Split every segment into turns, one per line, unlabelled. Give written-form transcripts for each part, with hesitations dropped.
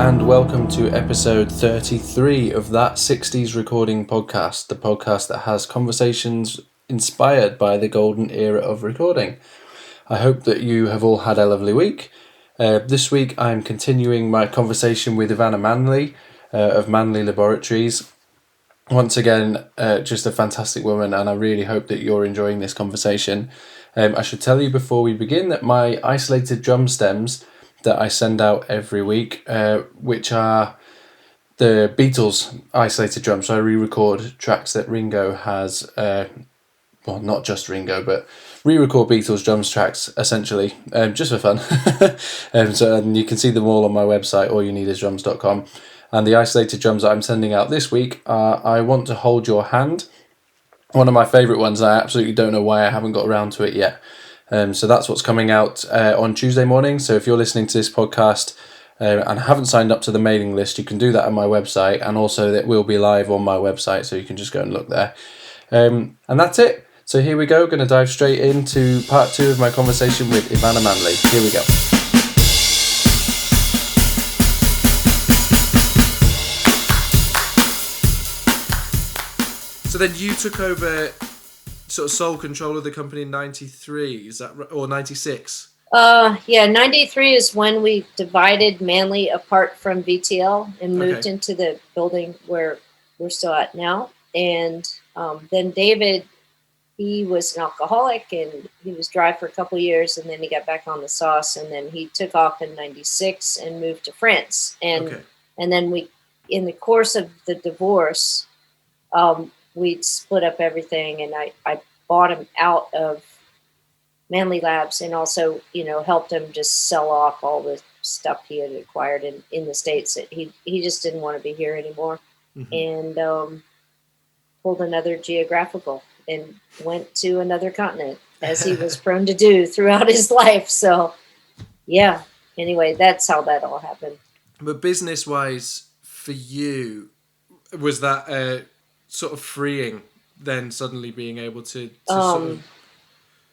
and welcome to episode 33 of That 60s Recording Podcast, the podcast that has conversations inspired by the golden era of recording. I hope that you have all had a lovely week. This week I'm continuing my conversation with EveAnna Manley of Manley Laboratories. Once again, just a fantastic woman, and I really hope that you're enjoying this conversation. I should tell you before we begin that my isolated drum stems that I send out every week, which are the Beatles isolated drums. So I re-record tracks that Ringo has, well, not just Ringo, but re-record Beatles drums tracks, essentially, just for fun. And you can see them all on my website, allyouneedisdrums.com. And the isolated drums that I'm sending out this week are I Want to Hold Your Hand. One of my favourite ones. I absolutely don't know why I haven't got around to it yet. So that's what's coming out on Tuesday morning. So if you're listening to this podcast and haven't signed up to the mailing list, you can do that on my website. And also that will be live on my website, so you can just go and look there. And that's it. So here we go. Going to dive straight into part 2 of my conversation with EveAnna Manley. Here we go. So then you took over sort of sole control of the company in 93, is that right? Or 96?
93 is when we divided Manley apart from VTL and moved into the building where we're still at now. And then David, he was an alcoholic and he was dry for a couple of years, and then he got back on the sauce, and then he took off in 96 and moved to France. And then we, in the course of the divorce, we'd split up everything, and I bought him out of Manley Labs and also, helped him just sell off all the stuff he had acquired in the States. He just didn't want to be here anymore. Mm-hmm. And pulled another geographical and went to another continent, as he was prone to do throughout his life. So, yeah. Anyway, that's how that all happened.
But business-wise, for you, was that sort of freeing, then suddenly being able to sort of...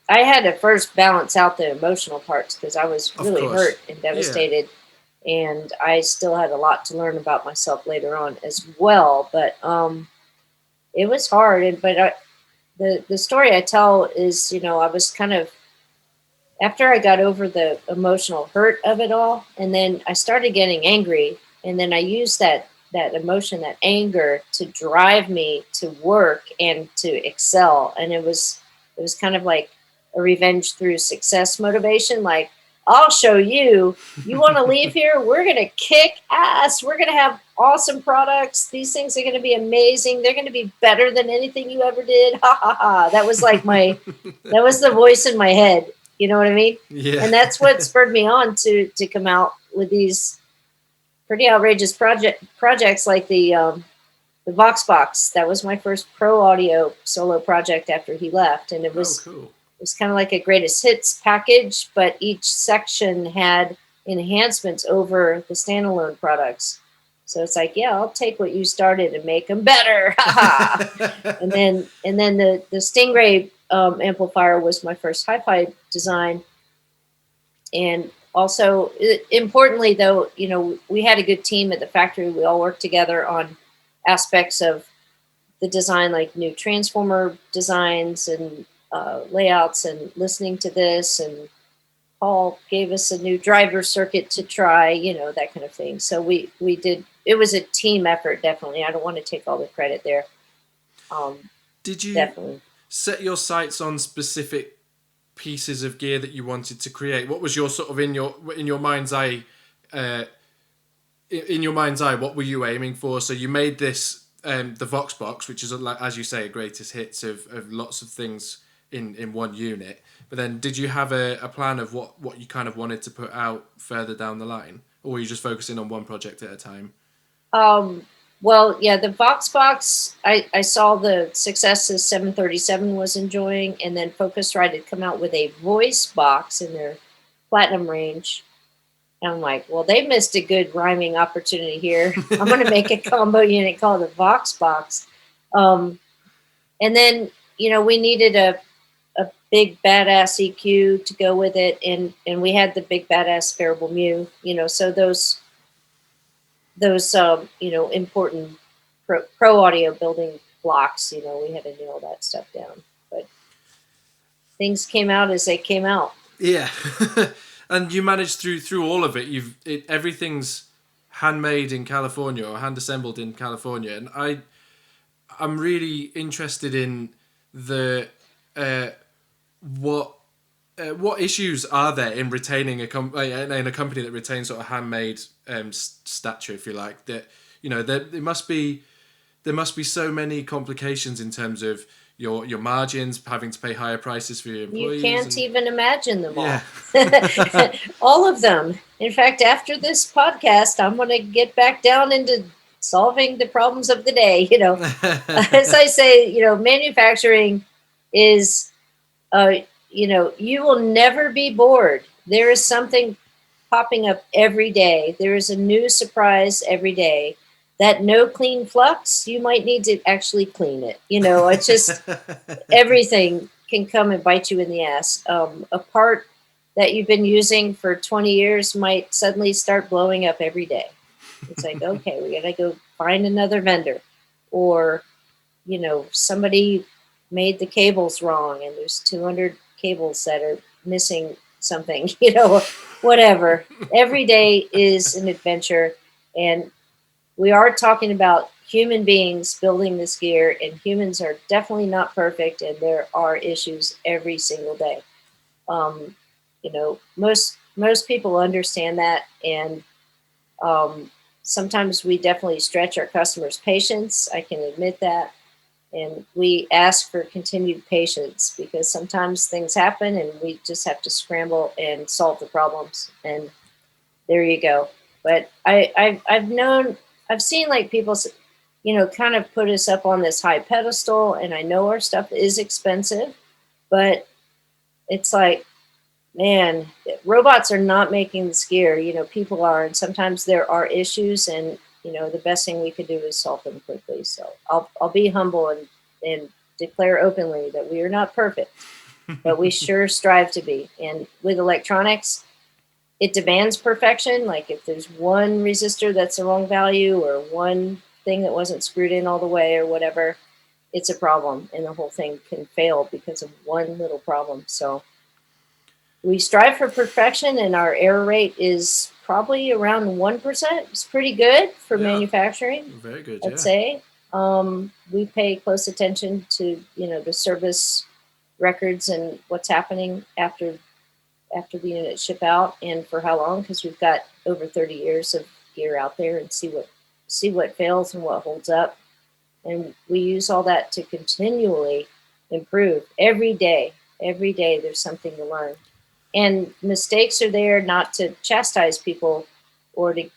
I had to first balance out the emotional parts because I was really hurt and devastated. Yeah. And I still had a lot to learn about myself later on as well. But it was hard. But the story I tell is, I was kind of, after I got over the emotional hurt of it all, and then I started getting angry, and then I used that emotion, that anger, to drive me to work and to excel. And it was kind of like a revenge through success motivation. Like, I'll show you. You want to leave here? We're going to kick ass. We're going to have awesome products. These things are going to be amazing. They're going to be better than anything you ever did. Ha ha ha. That was like that was the voice in my head. You know what I mean?
Yeah.
And that's what spurred me on to come out with these pretty outrageous projects like the Vox Box. That was my first pro audio solo project after he left, and it was
cool.
It was kind of like a greatest hits package, but each section had enhancements over the standalone products. So it's like, yeah, I'll take what you started and make them better. and then the Stingray amplifier was my first hi-fi design, and also, importantly, though, we had a good team at the factory. We all worked together on aspects of the design, like new transformer designs and layouts, and listening to this. And Paul gave us a new driver circuit to try, that kind of thing. So we did. It was a team effort, definitely. I don't want to take all the credit there.
Did you
definitely
set your sights on specific pieces of gear that you wanted to create? What was your sort of in your mind's eye? In your mind's eye, what were you aiming for? So you made this the Vox Box, which is, as you say, a greatest hits of lots of things in one unit. But then, did you have a plan of what you kind of wanted to put out further down the line, or were you just focusing on one project at a time?
Well, yeah, the Vox Box, I saw the successes 737 was enjoying, and then Focusrite had come out with a voice box in their platinum range. And I'm like, well, they missed a good rhyming opportunity here. I'm going to make a combo unit called the Vox Box. And then, we needed a big badass EQ to go with it, and we had the big badass variable mu, so those those important pro audio building blocks. We had to nail that stuff down, but things came out as they came out.
Yeah. And you managed through all of it. Everything's handmade in California or hand assembled in California, and I'm really interested in the what issues are there in retaining in a company that retains sort of handmade stature, if you like. That there must be so many complications in terms of your margins, having to pay higher prices for your
You
employees.
can't even imagine them
Yeah.
all. All of them. In fact, after this podcast, I'm going to get back down into solving the problems of the day. As I say, manufacturing is, you will never be bored. There is something popping up every day. There is a new surprise every day. That no clean flux, you might need to actually clean it. It's just everything can come and bite you in the ass. A part that you've been using for 20 years might suddenly start blowing up every day. It's like, okay, we got to go find another vendor. Or, somebody made the cables wrong and there's 200 cables that are missing something, whatever. Every day is an adventure. And we are talking about human beings building this gear, and humans are definitely not perfect, and there are issues every single day. Most people understand that, and sometimes we definitely stretch our customers' patience. I can admit that, and we ask for continued patience because sometimes things happen, and we just have to scramble and solve the problems. And there you go. But I've seen like people, kind of put us up on this high pedestal, and I know our stuff is expensive, but it's like, man, robots are not making this gear. People are, and sometimes there are issues, and the best thing we could do is solve them quickly. So I'll be humble and declare openly that we are not perfect, but we sure strive to be. And with electronics, it demands perfection. Like if there's one resistor that's the wrong value or one thing that wasn't screwed in all the way or whatever, it's a problem, and the whole thing can fail because of one little problem. So we strive for perfection, and our error rate is probably around 1%. It's pretty good for manufacturing.
Very good,
I'd say. We pay close attention to the service records and what's happening after the units ship out and for how long, because we've got over 30 years of gear out there, and see what fails and what holds up. And we use all that to continually improve every day. Every day there's something to learn. And mistakes are there not to chastise people or to,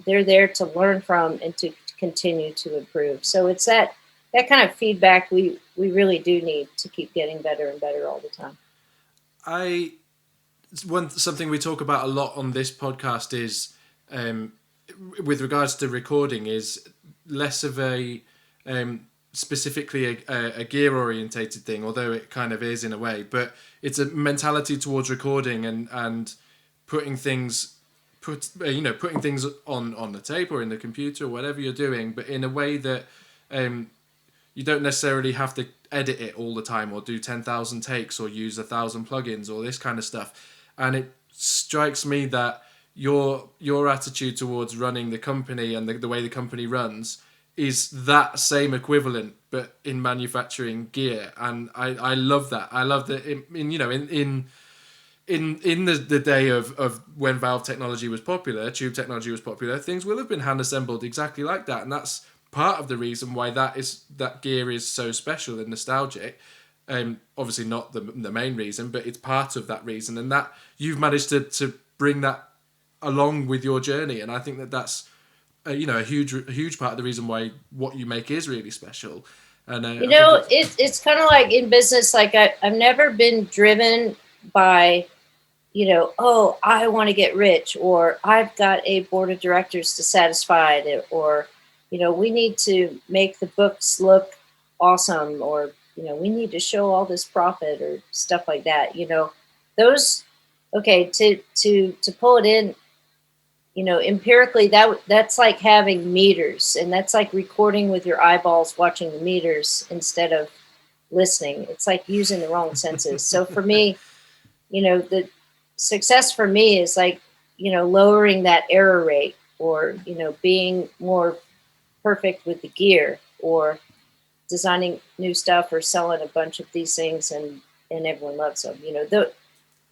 they're there to learn from and to continue to improve. So it's that kind of feedback we really do need to keep getting better and better all the time.
Something we talk about a lot on this podcast is, with regards to recording, is less of a specifically a gear orientated thing, although it kind of is in a way, but it's a mentality towards recording and putting things putting things on the tape or in the computer or whatever you're doing, but in a way that you don't necessarily have to edit it all the time or do 10,000 takes or use 1,000 plugins or this kind of stuff. And it strikes me that your attitude towards running the company and the way the company runs is that same equivalent, but in manufacturing gear. And I love that. I love that in the day of when valve technology was popular, tube technology was popular, things will have been hand assembled exactly like that. And that's part of the reason why that gear is so special and nostalgic. Obviously not the main reason, but it's part of that reason, and that you've managed to bring that along with your journey. And I think that's a huge part of the reason why what you make is really special. And
it's kind of like in business. Like I've never been driven by oh, I want to get rich, or I've got a board of directors to satisfy, or we need to make the books look awesome, or we need to show all this profit or stuff like that. Those, okay, to pull it in, empirically, that's like having meters, and that's like recording with your eyeballs, watching the meters instead of listening. It's like using the wrong senses. So for me, the success for me is like, lowering that error rate, or, being more perfect with the gear, or designing new stuff, or selling a bunch of these things, and everyone loves them.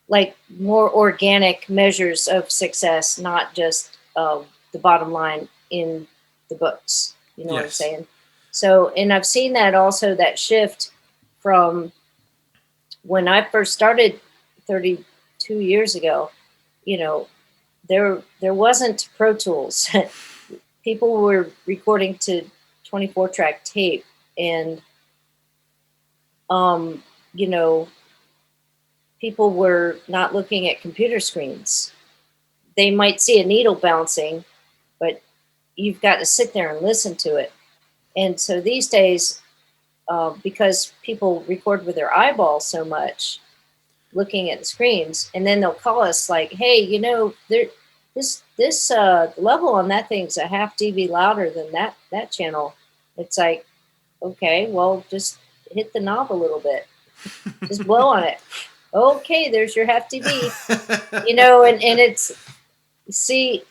Like more organic measures of success, not just the bottom line in the books. You know what I'm
Yes.
saying? So, and I've seen that also, that shift from when I first started 32 years ago. You know, there wasn't Pro Tools. People were recording to 24 track tape, and um, you know, people were not looking at computer screens. They might see a needle bouncing, but you've got to sit there and listen to it. And so these days, because people record with their eyeballs so much, looking at the screens, and then they'll call us like, "Hey, this level on that thing's a half dB louder than that channel." It's like, okay, well, just hit the knob a little bit, just blow on it. Okay, there's your half dB. And it's, see,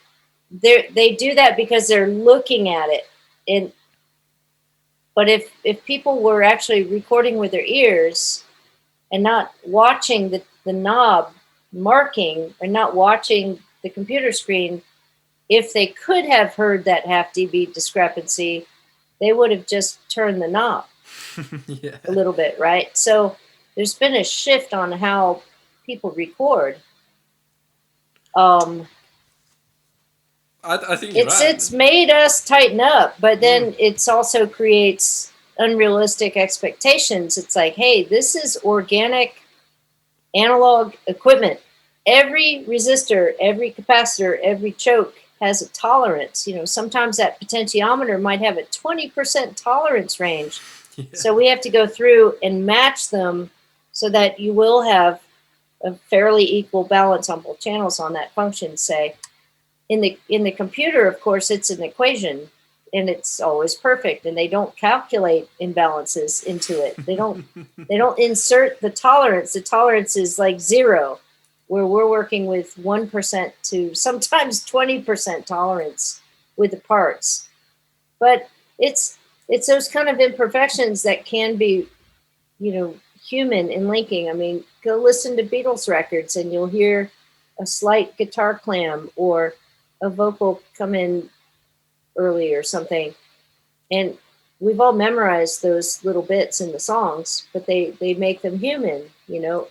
they do that because they're looking at it. And but if people were actually recording with their ears and not watching the knob marking, or not watching the computer screen, if they could have heard that half dB discrepancy, they would have just turned the knob
Yeah.
a little bit, right? So there's been a shift on how people record.
I think you're right.
It's made us tighten up, but then it's also creates unrealistic expectations. It's like, hey, this is organic analog equipment. Every resistor, every capacitor, every choke has a tolerance. Sometimes that potentiometer might have a 20% tolerance range.
Yeah.
So we have to go through and match them so that you will have a fairly equal balance on both channels on that function, say. In the computer, of course, it's an equation, and it's always perfect, and they don't calculate imbalances into it. They don't insert the tolerance. The tolerance is like 0, where we're working with 1% to sometimes 20% tolerance with the parts. But it's those kind of imperfections that can be, human in linking. I mean, go listen to Beatles records, and you'll hear a slight guitar clam, or a vocal come in early or something. And we've all memorized those little bits in the songs, but they make them human,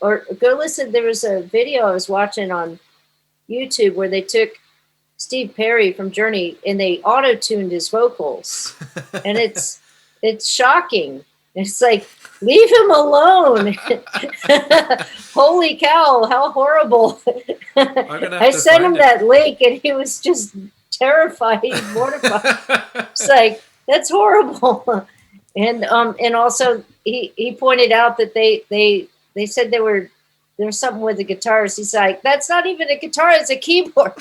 Or go listen. There was a video I was watching on YouTube where they took Steve Perry from Journey and they auto-tuned his vocals. And it's shocking. It's like, leave him alone. Holy cow, how horrible. I sent him that link, and he was just terrified, mortified. It's like, that's horrible. And also he pointed out that they said there was something with the guitars. He's like, that's not even a guitar, it's a keyboard.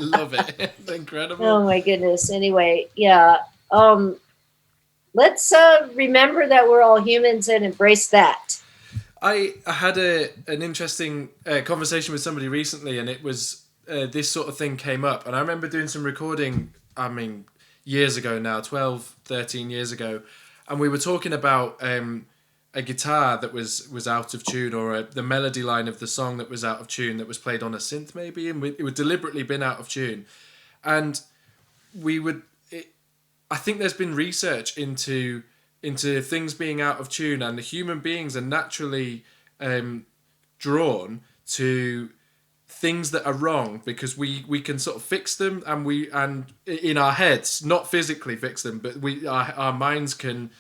Love it. It's incredible.
Oh my goodness. Anyway, yeah. Let's remember that we're all humans and embrace that.
I had an interesting conversation with somebody recently, and it was this sort of thing came up. And I remember doing some recording, years ago now, 12, 13 years ago. And we were talking about a guitar that was out of tune, or the melody line of the song that was out of tune, that was played on a synth maybe, and it would deliberately been out of tune. And I think there's been research into things being out of tune, and the human beings are naturally drawn to things that are wrong, because we can sort of fix them, and in our heads, not physically fix them, but our minds can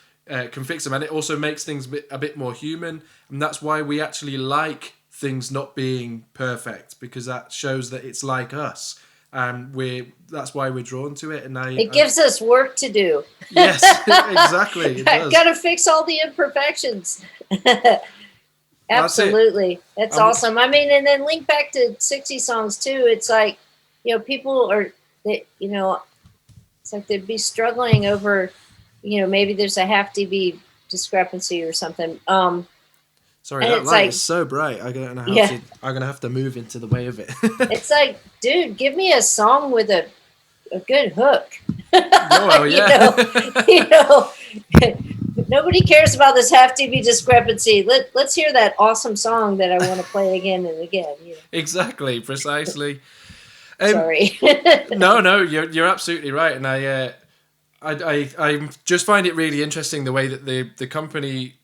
fix them, and it also makes things a bit more human, and that's why we actually like things not being perfect, because that shows that it's like us. And that's why we're drawn to it. And
it gives us work to do.
Yes, exactly. It does.
Got to fix all the imperfections. Absolutely. That's awesome. I mean, and then link back to 60 songs too. It's like, people are, it's like they'd be struggling over, maybe there's a half dB discrepancy or something.
Sorry,
And
that
it's
light is
like,
so bright. I don't know how
yeah,
to. I'm gonna have to move into the way of it.
it's like, dude, give me a song with a good hook.
Yeah, well,
you
yeah.
know, you know, nobody cares about this half dB discrepancy. Let's hear that awesome song that I want to play again and again.
Exactly, precisely.
Sorry.
No, you're absolutely right, and I just find it really interesting the way that the company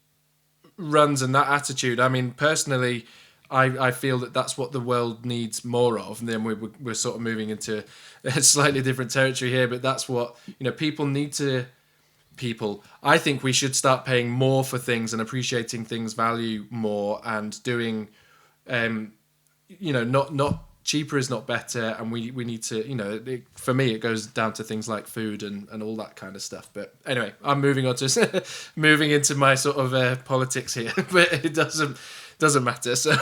runs and that attitude. I mean, personally, I feel that that's what the world needs more of. And then we're sort of moving into a slightly different territory here, but that's what people need to. People, I think we should start paying more for things and appreciating things value more and doing, not cheaper is not better, and we need to for me it goes down to things like food and all that kind of stuff. But anyway, I'm moving on to moving into my sort of politics here, but it doesn't matter. So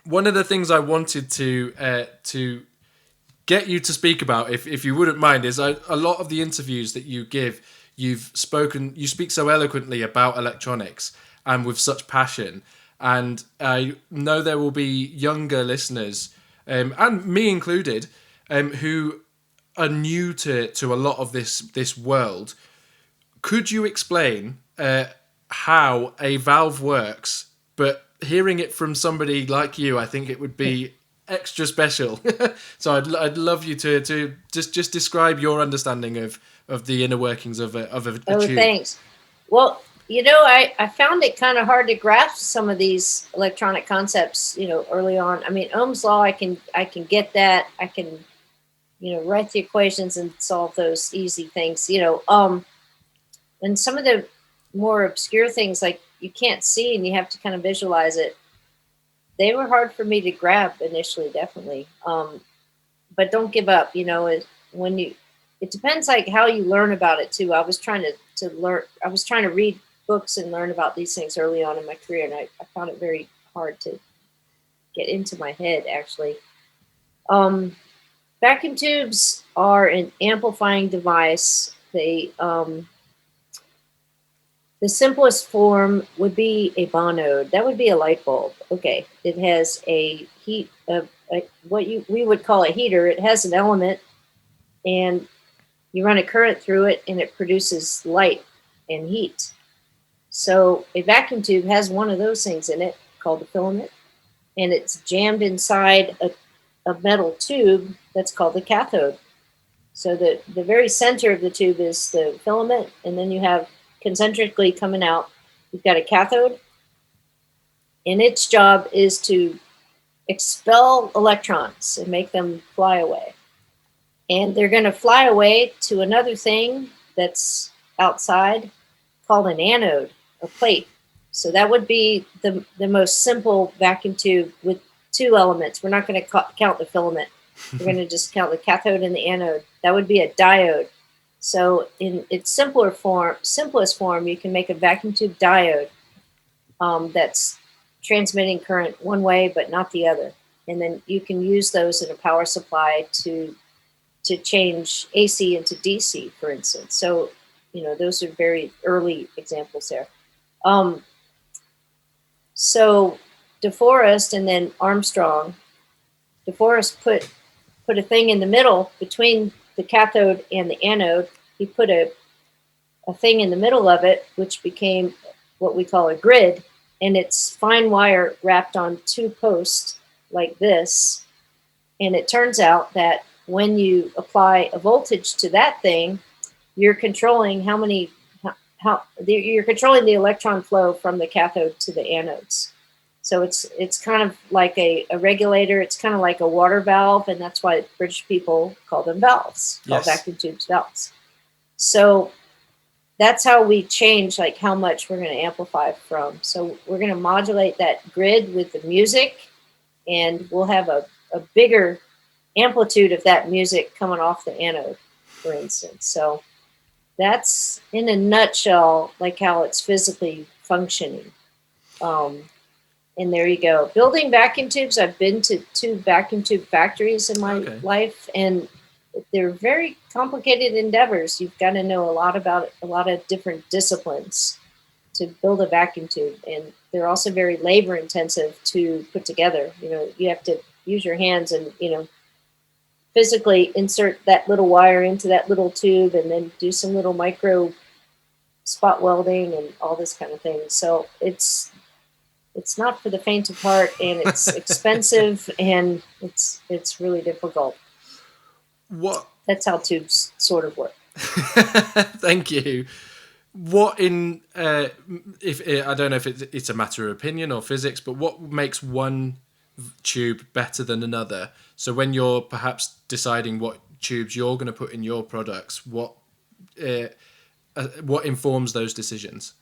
one of the things I wanted to get you to speak about, if you wouldn't mind, is a lot of the interviews that you give, you speak so eloquently about electronics and with such passion. And I know there will be younger listeners, and me included, who are new to a lot of this world. Could you explain how a valve works? But hearing it from somebody like you, I think it would be extra special. So I'd love you to just describe your understanding of the inner workings of a
Oh,
tube.
thanks. Well, I found it kind of hard to grasp some of these electronic concepts, early on. I mean, Ohm's law, I can get that. I can, write the equations and solve those easy things, and some of the more obscure things, like you can't see and you have to kind of visualize it, they were hard for me to grab initially, definitely. But don't give up. When you, it depends like how you learn about it too. I was trying to learn. I was trying to read books and learn about these things early on in my career, and I found it very hard to get into my head. Actually, um, vacuum tubes are an amplifying device. The simplest form would be a bonode. That would be a light bulb. Okay, it has a heat of we would call a heater. It has an element, and you run a current through it, and it produces light and heat. So a vacuum tube has one of those things in it called a filament, and it's jammed inside a metal tube that's called the cathode. So the very center of the tube is the filament, and then you have concentrically coming out, you've got a cathode, and its job is to expel electrons and make them fly away. And they're going to fly away to another thing that's outside called an anode, a plate. So that would be the most simple vacuum tube with two elements. We're not going to count the filament. We're going to just count the cathode and the anode. That would be a diode. So in its simplest form, you can make a vacuum tube diode that's transmitting current one way but not the other. And then you can use those in a power supply to change AC into DC, for instance. So, those are very early examples there. So DeForest and then Armstrong, DeForest put a thing in the middle between the cathode and the anode. He put a thing in the middle of it, which became what we call a grid, and it's fine wire wrapped on two posts like this. And it turns out that when you apply a voltage to that thing, you're controlling you're controlling the electron flow from the cathode to the anodes. So it's kind of like a regulator. It's kind of like a water valve, and that's why British people call them valves, called vacuum tubes valves. So that's how we change like how much we're going to amplify from. So we're going to modulate that grid with the music, and we'll have a bigger amplitude of that music coming off the anode, for instance. So that's in a nutshell like how it's physically functioning. And And there you go. Building vacuum tubes. I've been to 2 vacuum tube factories in my life, and they're very complicated endeavors. You've got to know a lot about a lot of different disciplines to build a vacuum tube, and they're also very labor intensive to put together. You have to use your hands and physically insert that little wire into that little tube, and then do some little micro spot welding and all this kind of thing. So it's not for the faint of heart, and it's expensive, and it's really difficult.
What?
That's how tubes sort of work.
Thank you. What if I don't know if it's a matter of opinion or physics, but what makes one tube better than another? So when you're perhaps deciding what tubes you're going to put in your products, what informs those decisions?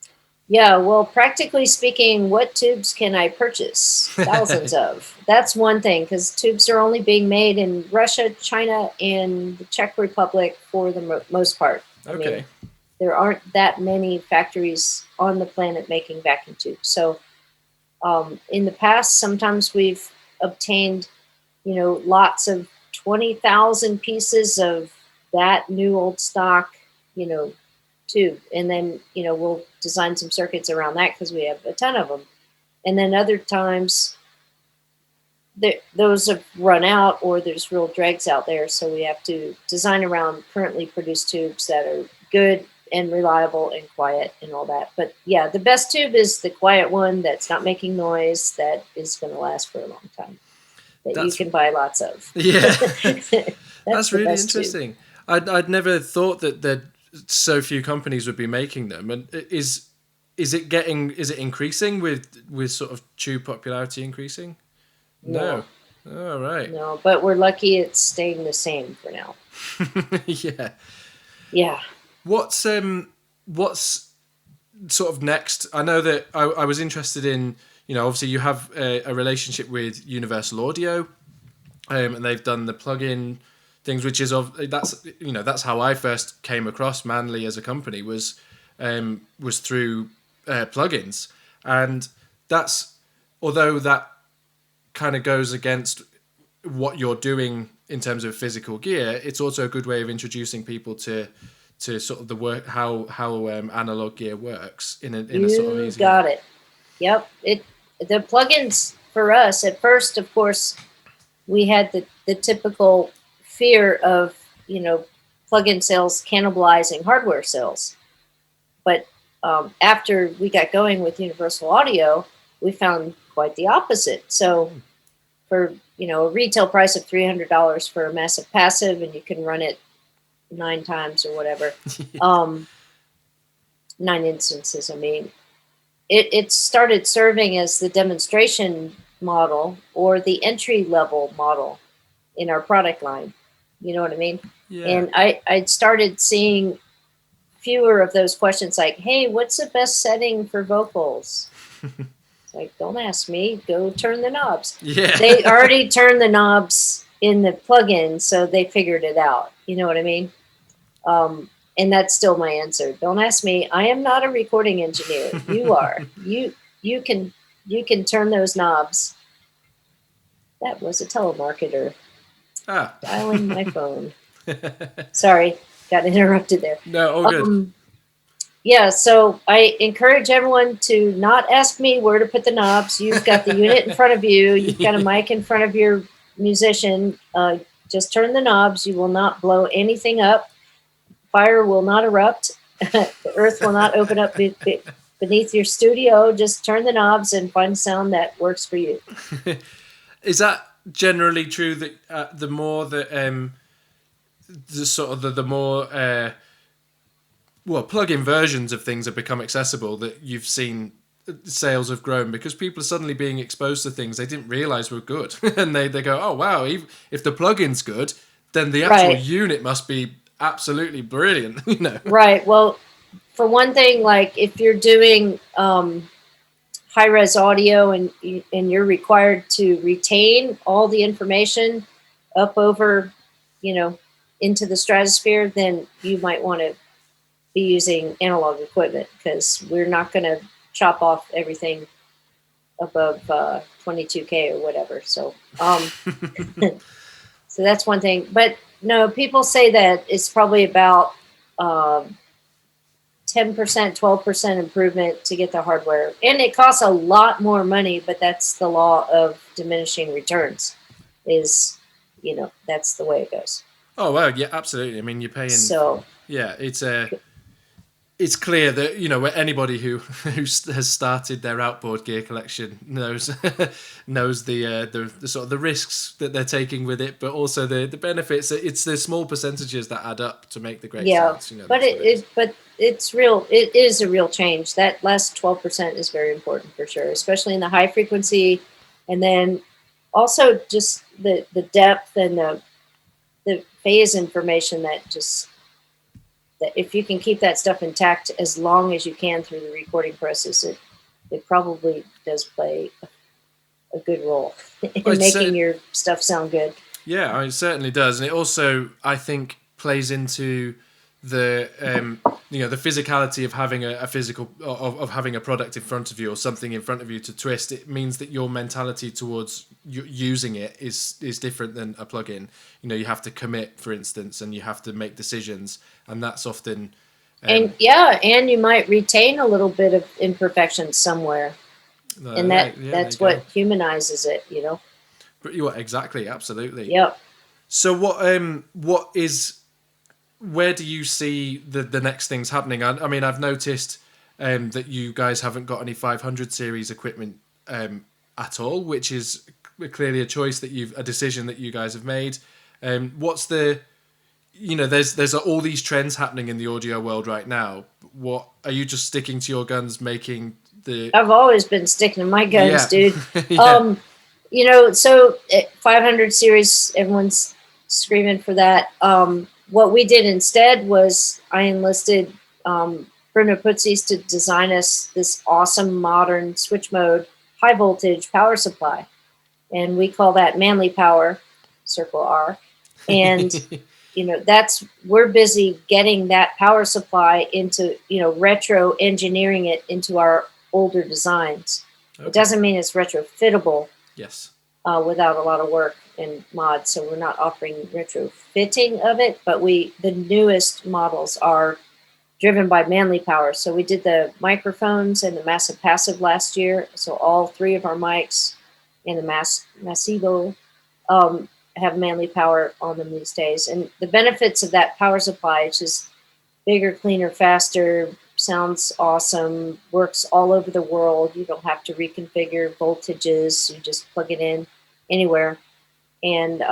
Yeah, well, practically speaking, what tubes can I purchase? Thousands of. That's one thing, because tubes are only being made in Russia, China, and the Czech Republic for the most part. I mean, there aren't that many factories on the planet making vacuum tubes. So in the past, sometimes we've obtained, lots of 20,000 pieces of that new old stock, tube, and then we'll design some circuits around that because we have a ton of them. And then other times those have run out, or there's real dregs out there, so we have to design around currently produced tubes that are good and reliable and quiet and all that. But yeah, the best tube is the quiet one that's not making noise, that is going to last for a long time, that you can buy lots of.
Yeah. That's really interesting. I'd never thought that so few companies would be making them. And is it increasing with sort of tube popularity increasing? No. Oh, right.
No, but we're lucky it's staying the same for now.
Yeah.
Yeah.
What's sort of next? I know that I was interested in, obviously you have a relationship with Universal Audio, and they've done the plug-in things, which is that's how I first came across Manley as a company was through plugins, and that's, although that kind of goes against what you're doing in terms of physical gear, it's also a good way of introducing people to sort of the work, how analog gear works in a sort of easy
You got
way.
it. Yep. The plugins for us at first, of course, we had the typical fear of plug-in sales cannibalizing hardware sales, but after we got going with Universal Audio, we found quite the opposite. So for a retail price of $300 for a massive passive, and you can run it 9 times or whatever, 9 instances. I mean, it started serving as the demonstration model or the entry level model in our product line. You know what I mean?
Yeah.
And I started seeing fewer of those questions like, hey, what's the best setting for vocals? It's like, don't ask me, go turn the knobs.
Yeah.
They already turned the knobs in the plugin, so they figured it out. You know what I mean? And that's still my answer. Don't ask me. I am not a recording engineer. You are. You can turn those knobs. That was a telemarketer dialing my phone. Sorry, got interrupted there.
No, all good.
Yeah, so I encourage everyone to not ask me where to put the knobs. You've got the unit in front of you. You've got a mic in front of your musician. Just turn the knobs. You will not blow anything up. Fire will not erupt. The earth will not open up beneath your studio. Just turn the knobs and find a sound that works for you.
Is that generally true that the more that the more plug-in versions of things have become accessible, that you've seen sales have grown because people are suddenly being exposed to things they didn't realize were good, and they go, oh wow, if the plug-in's good, then the actual unit must be absolutely brilliant.
Right. Well, for one thing, like if you're doing high-res audio and you're required to retain all the information up over into the stratosphere, then you might want to be using analog equipment, because we're not going to chop off everything above 22K or whatever. So, so that's one thing. But no, people say that it's probably about 10%, 12% improvement to get the hardware. And it costs a lot more money, but that's the law of diminishing returns is, that's the way it goes.
Oh, well, yeah, absolutely. I mean, you're paying.
So,
yeah, it's clear that anybody who has started their outboard gear collection knows knows the sort of the risks that they're taking with it, but also the benefits. It's the small percentages that add up to make the great sounds.
But it's real. It is a real change. That last 12% is very important for sure, especially in the high frequency, and then also just the depth and the phase information that if you can keep that stuff intact as long as you can through the recording process, it probably does play a good role in making your stuff sound good.
Yeah, it certainly does, and it also, I think, plays into the the physicality of having a physical of having a product in front of you or something in front of you to twist. It means that your mentality towards using it is different than a plug-in. You have to commit, for instance, and you have to make decisions, and that's often
and you might retain a little bit of imperfection somewhere, and that's what humanizes it.
But exactly, absolutely.
Yep.
So where do you see the next things happening? I mean, I've noticed that you guys haven't got any 500 series equipment at all, which is clearly a decision that you guys have made. What's the, there's all these trends happening in the audio world right now. What are you just sticking to your guns, making the?
I've always been sticking to my guns, dude.
Yeah.
So 500 series, everyone's screaming for that. What we did instead was I enlisted Bruno Putzis to design us this awesome modern switch mode high voltage power supply, and we call that Manley Power, circle R, and we're busy getting that power supply into retro engineering it into our older designs. Okay. It doesn't mean it's retrofittable.
Yes.
Without a lot of work and mods, so we're not offering retrofitting of it, but the newest models are driven by Manley Power. So we did the microphones and the Massive Passive last year, so all 3 of our mics and the Massivo have Manley Power on them these days. And the benefits of that power supply is just bigger, cleaner, faster, sounds awesome, works all over the world. You don't have to reconfigure voltages. You just plug it in anywhere. And,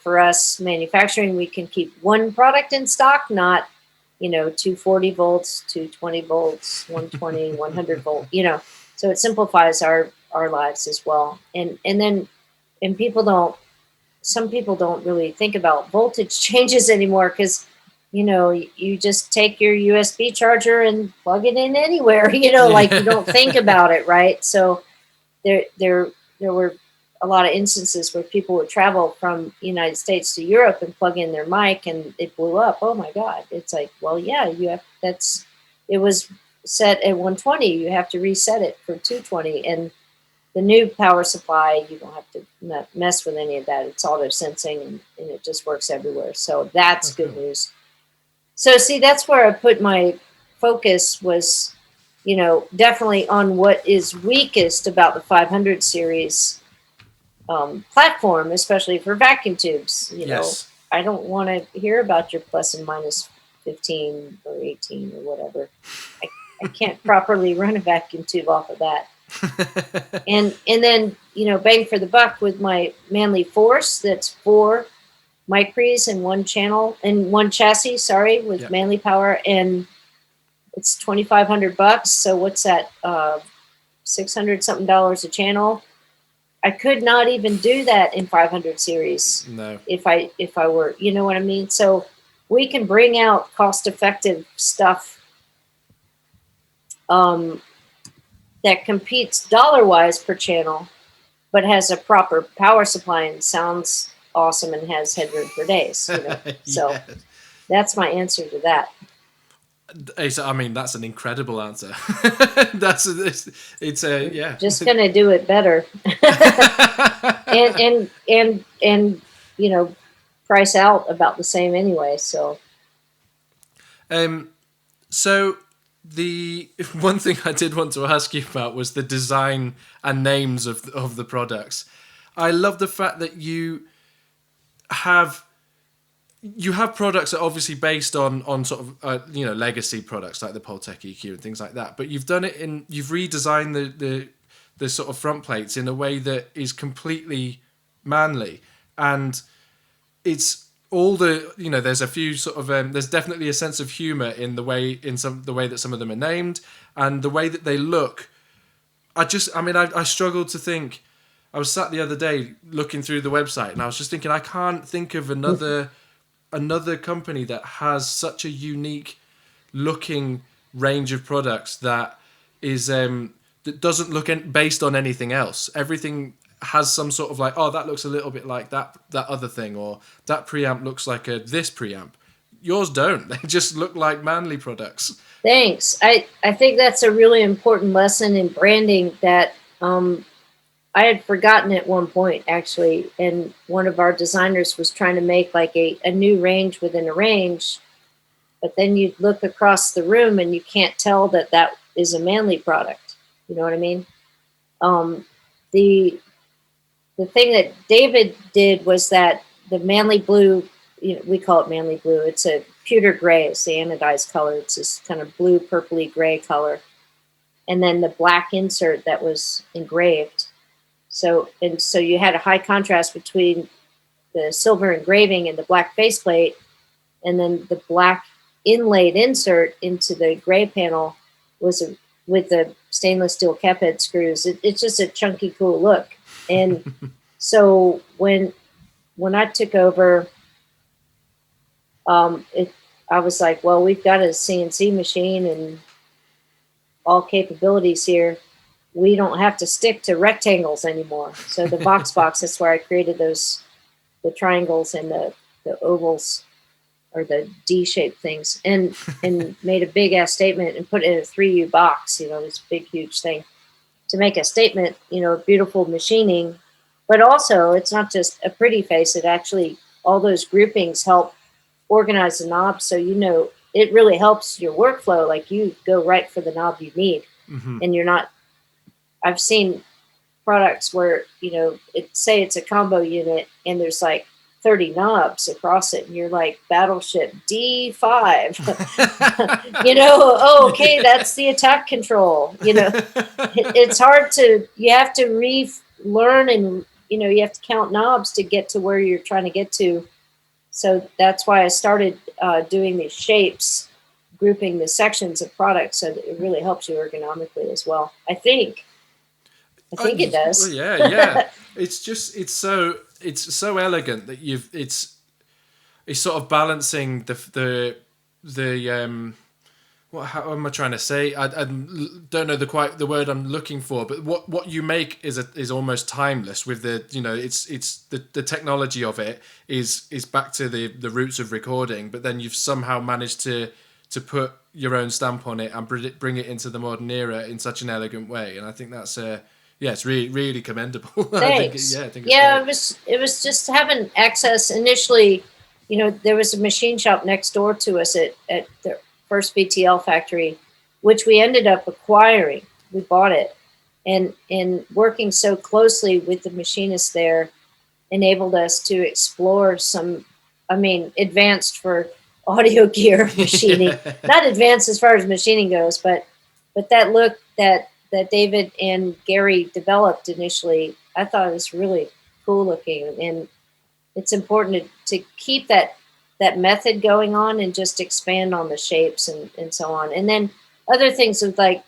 for us manufacturing, we can keep one product in stock, not, 240 volts, 220 volts, 120, 100 volt, so it simplifies our lives as well. And some people don't really think about voltage changes anymore because, you just take your USB charger and plug it in anywhere, like you don't think about it, right? So there were a lot of instances where people would travel from the United States to Europe and plug in their mic and it blew up. Oh my God. It's like, well, yeah, it was set at 120. You have to reset it for 220. And the new power supply, you don't have to mess with any of that. It's auto sensing and it just works everywhere. So that's good news. So see, that's where I put my focus was, definitely on what is weakest about the 500 series platform, especially for vacuum tubes.
Yes.
I don't want to hear about your plus and minus 15 or 18 or whatever. I can't properly run a vacuum tube off of that. and then bang for the buck with my Manley Force. That's 4 mic pre's and 1 channel and 1 chassis. With Manley Power, and it's $2,500. So what's that? $600 something a channel. I could not even do that in 500 series.
No.
If I were, you know what I mean. So we can bring out cost-effective stuff that competes dollar-wise per channel, but has a proper power supply and sounds awesome and has headroom for days. So that's my answer to that.
I mean, that's an incredible answer. It's a yeah.
Just gonna do it better, and price out about the same anyway. So
So the one thing I did want to ask you about was the design and names of the products. I love the fact that have products that are obviously based on sort of legacy products like the Pultec EQ and things like that, but you've redesigned the sort of front plates in a way that is completely manly, and it's all there's a few sort of there's definitely a sense of humor in the way that some of them are named and the way that they look. I struggled to think. I was sat the other day looking through the website and I was just thinking I can't think of another company that has such a unique looking range of products that is that doesn't look based on anything else. Everything has some sort of like, oh, that looks a little bit like that other thing, or that preamp looks like this preamp. Yours don't. They just look like Manley products.
Thanks. I think that's a really important lesson in branding that I had forgotten at one point, actually. And one of our designers was trying to make like a new range within a range. But then you look across the room and you can't tell that is a Manley product. You know what I mean? The thing that David did was that the Manley blue, we call it Manley blue. It's a pewter gray. It's the anodized color. It's this kind of blue, purpley gray color. And then the black insert that was engraved. So you had a high contrast between the silver engraving and the black faceplate, and then the black inlaid insert into the gray panel was with the stainless steel cap head screws. It's just a chunky, cool look. And so when I took over, I was like, well, we've got a CNC machine and all capabilities here. We don't have to stick to rectangles anymore. So the box, that's where I created the triangles and the ovals or the D-shaped things, and made a big ass statement and put it in a 3U box, this big, huge thing to make a statement, beautiful machining. But also it's not just a pretty face. It actually, all those groupings help organize the knobs. So, it really helps your workflow. Like you go right for the knob you need.
Mm-hmm.
And you're not, I've seen products where, say it's a combo unit and there's like 30 knobs across it and you're like Battleship D5, okay, that's the attack control. It's hard you have to relearn and, you have to count knobs to get to where you're trying to get to. So that's why I started doing these shapes, grouping the sections of products, so that it really helps you ergonomically as well. I think it does.
Well, yeah. It's so elegant that it's sort of balancing how am I trying to say? I don't know the word I'm looking for, but what you make is almost timeless. With it's the technology of it is back to the roots of recording, but then you've somehow managed to put your own stamp on it and bring it into the modern era in such an elegant way. And I think that's it's really, really commendable.
Thanks.
I think
it was just having access initially. There was a machine shop next door to us at the first VTL factory, which we ended up acquiring. We bought it, and working so closely with the machinists there enabled us to explore some, advanced for audio gear machining. Not advanced as far as machining goes, but that look that David and Gary developed initially, I thought it was really cool looking. And it's important to keep that method going on and just expand on the shapes and so on. And then other things with like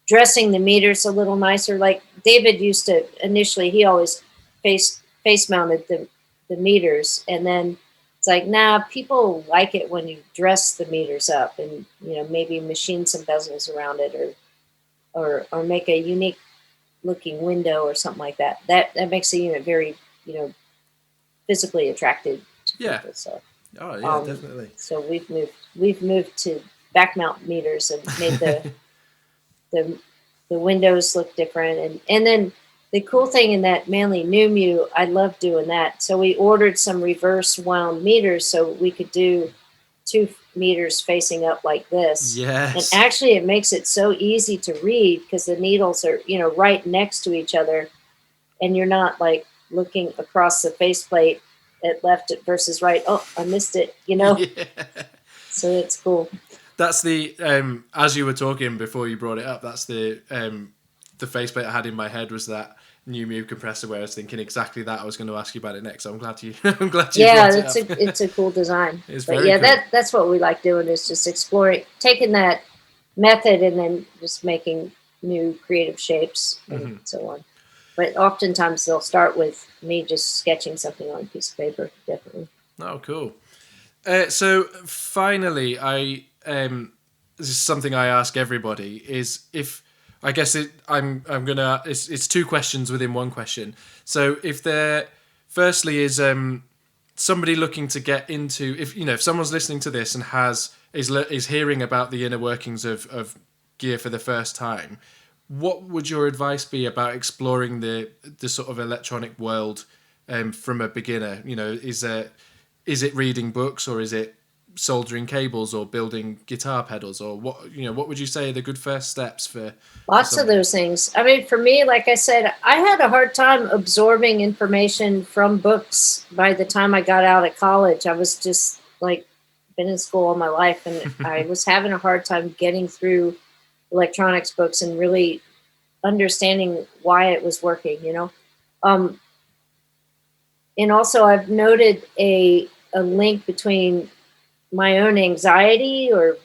dressing the meters a little nicer. Like David used to initially, he always face mounted the meters, and then it's like, nah, people like it when you dress the meters up and maybe machine some bezels around it or make a unique looking window or something like that. That makes the unit very physically attractive to people. So
oh yeah, definitely.
So we've moved to back mount meters and made the windows look different. And then the cool thing in that Manley New Mu, I love doing that. So we ordered some reverse wound meters so we could do 2 meters facing up like this. And
Yes.
actually it makes it so easy to read because the needles are, right next to each other, and you're not like looking across the faceplate at left versus right. Oh, I missed it,
Yeah.
So it's cool.
That's the as you were talking before you brought it up, that's the faceplate I had in my head was that New Mu compressor, where I was thinking exactly that. I was going to ask you about it next. So I'm glad you brought it up.
It's a cool design.
It's
but
very
yeah,
cool.
that's what we like doing, is just exploring, taking that method and then just making new creative shapes and so on. But oftentimes they'll start with me just sketching something on a piece of paper. Definitely.
Oh, cool. So finally, this is something I ask everybody: is if I guess it's 2 questions within 1 question. So if there, firstly, is somebody looking to get into, if someone's listening to this and is hearing about the inner workings of gear for the first time, what would your advice be about exploring the sort of electronic world from a beginner? Is it reading books, or is it soldering cables, or building guitar pedals, or what would you say are the good first steps for
Lots of those things. I mean, for me, like I said, I had a hard time absorbing information from books by the time I got out of college. I was just like, been in school all my life, and I was having a hard time getting through electronics books and really understanding why it was working, and also I've noted a link between my own anxiety, or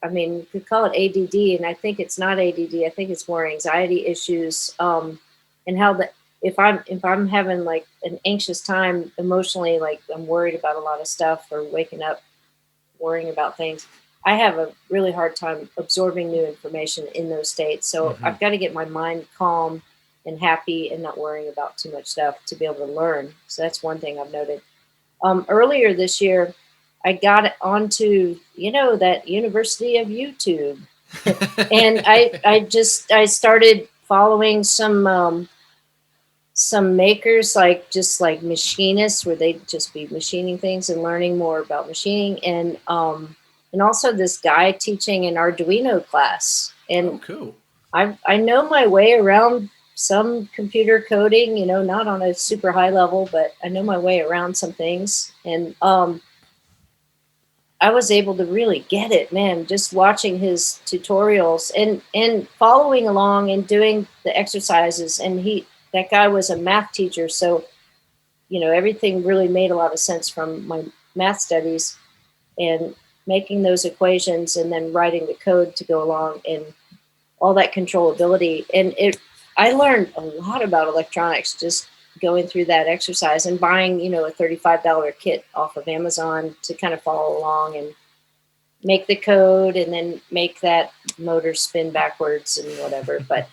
I mean, you could call it ADD, and I think it's not ADD. I think it's more anxiety issues, and how that if I'm having like an anxious time emotionally, like I'm worried about a lot of stuff, or waking up worrying about things, I have a really hard time absorbing new information in those states. So I've got to get my mind calm and happy and not worrying about too much stuff to be able to learn. So that's one thing I've noted. Earlier this year, I got onto, that University of YouTube. And I started following some makers, like just like machinists, where they'd just be machining things and learning more about machining. And also this guy teaching an Arduino class. And
cool.
I know my way around some computer coding, not on a super high level, but I know my way around some things. And I was able to really get it, man, just watching his tutorials and following along and doing the exercises. And that guy was a math teacher, so everything really made a lot of sense from my math studies, and making those equations and then writing the code to go along, and all that controllability. And I learned a lot about electronics just going through that exercise, and buying, a $35 kit off of Amazon to kind of follow along and make the code, and then make that motor spin backwards and whatever. But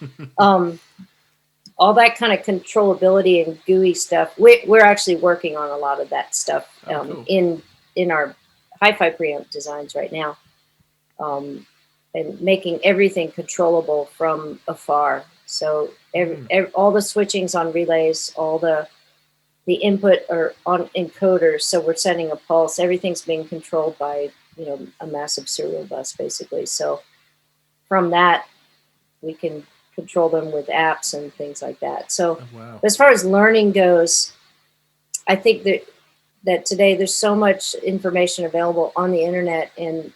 all that kind of controllability and GUI stuff, we're actually working on a lot of that stuff
Cool.
in our hi-fi preamp designs right now, and making everything controllable from afar. So all the switchings on relays, all the input are on encoders. So we're sending a pulse. Everything's being controlled by a massive serial bus, basically. So from that, we can control them with apps and things like that. So as far as learning goes, I think that today there's so much information available on the internet, and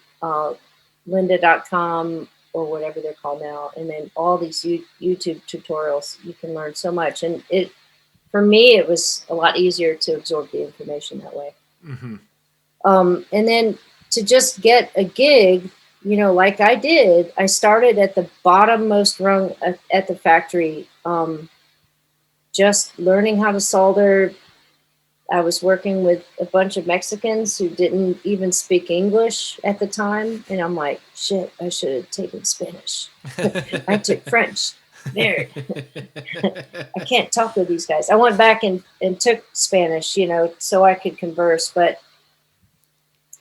lynda.com, or whatever they're called now, and then all these YouTube tutorials. You can learn so much, and for me, it was a lot easier to absorb the information that way. And then to just get a gig, like I did, I started at the bottommost rung at the factory, just learning how to solder. I was working with a bunch of Mexicans who didn't even speak English at the time. And I'm like, shit, I should have taken Spanish. I took French. Nerd. I can't talk with these guys. I went back and took Spanish, so I could converse. But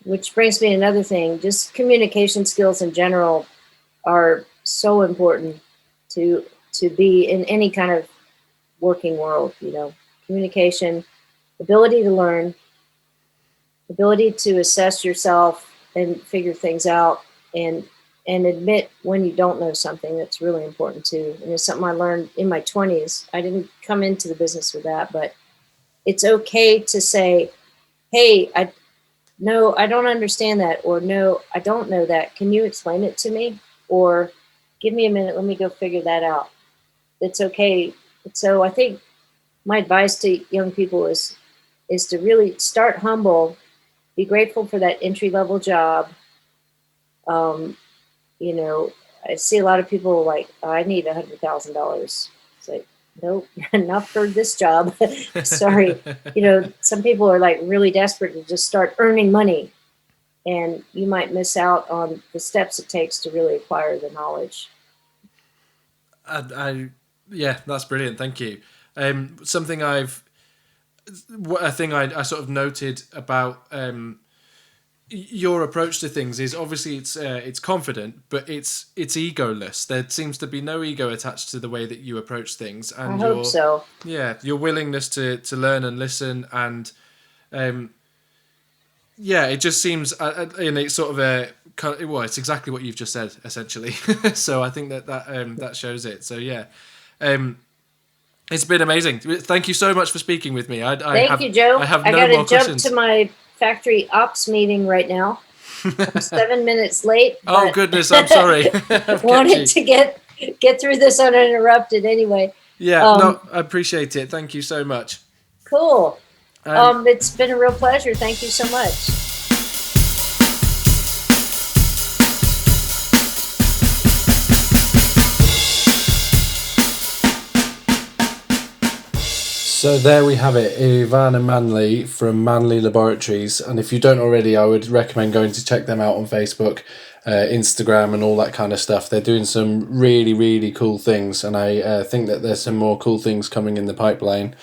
which brings me to another thing. Just communication skills in general are so important to be in any kind of working world. Communication, ability to learn, ability to assess yourself and figure things out, and admit when you don't know something. That's really important too. And it's something I learned in my 20s. I didn't come into the business with that, but it's okay to say, hey, no, I don't understand that, or no, I don't know that. Can you explain it to me? Or give me a minute, let me go figure that out. It's okay. So I think my advice to young people is to really start humble, be grateful for that entry level job. I see a lot of people like, oh, I need $100,000. It's like, nope, not for this job. Sorry. Some people are like really desperate to just start earning money, and you might miss out on the steps it takes to really acquire the knowledge.
Yeah, that's brilliant. Thank you. Something I sort of noted about your approach to things is obviously it's confident, but it's egoless. There seems to be no ego attached to the way that you approach things, and
I hope so.
Yeah, your willingness to learn and listen, and it just seems, and it's sort of it's exactly what you've just said essentially. So I think that shows it. So yeah. It's been amazing. Thank you so much for speaking with me.
Thank you, Joe.
I have no
gotta
more
jump
questions.
to my factory ops meeting right now. I'm 7 minutes late.
Oh goodness, I'm sorry.
Wanted to get through this uninterrupted anyway.
Yeah, no, I appreciate it. Thank you so much.
Cool. It's been a real pleasure. Thank you so much.
So there we have it, EveAnna Manley from Manley Laboratories. And if you don't already, I would recommend going to check them out on Facebook, Instagram and all that kind of stuff. They're doing some really, really cool things. And I think that there's some more cool things coming in the pipeline.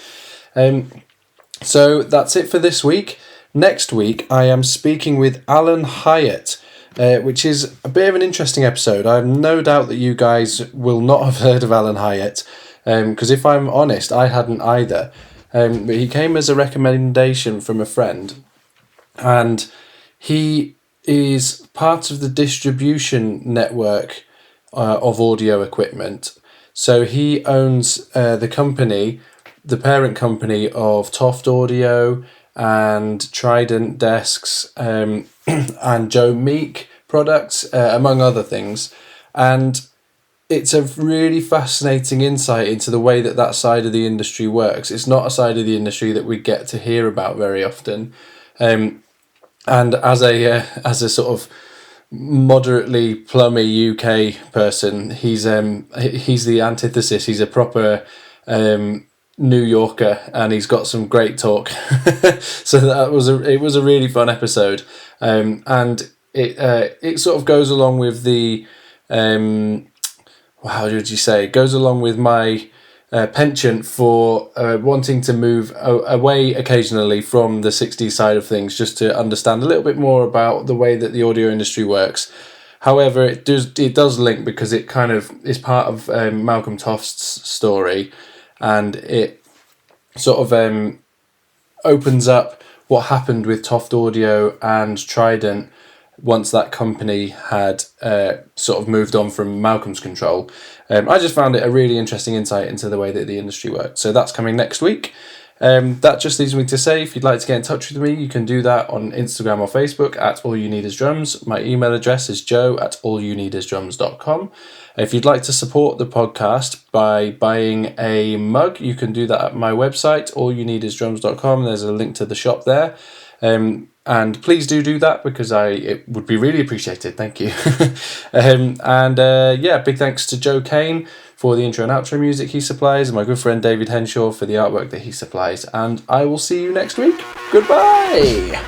So that's it for this week. Next week, I am speaking with Alan Hyatt, which is a bit of an interesting episode. I have no doubt that you guys will not have heard of Alan Hyatt. Because if I'm honest, I hadn't either. But he came as a recommendation from a friend, and he is part of the distribution network of audio equipment. So he owns the company, the parent company of Toft Audio and Trident Desks and Joe Meek products, among other things. And it's a really fascinating insight into the way that side of the industry works. It's not a side of the industry that we get to hear about very often. And as a sort of moderately plummy UK person, he's the antithesis. He's a proper New Yorker, and he's got some great talk. So it was a really fun episode, and it sort of goes along with the how would you say? It goes along with my penchant for wanting to move away occasionally from the 60s side of things, just to understand a little bit more about the way that the audio industry works. However, it does link, because it kind of is part of Malcolm Toft's story, and it sort of opens up what happened with Toft Audio and Trident once that company had sort of moved on from Malcolm's control. I just found it a really interesting insight into the way that the industry works. So that's coming next week. That just leaves me to say, if you'd like to get in touch with me, you can do that on Instagram or Facebook at allyouneedisdrums. My email address is joe@allyouneedisdrums.com. If you'd like to support the podcast by buying a mug, you can do that at my website, allyouneedisdrums.com. There's a link to the shop there. And please do that, because it would be really appreciated. Thank you. Big thanks to Joe Kane for the intro and outro music he supplies, and my good friend David Henshaw for the artwork that he supplies. And I will see you next week. Goodbye.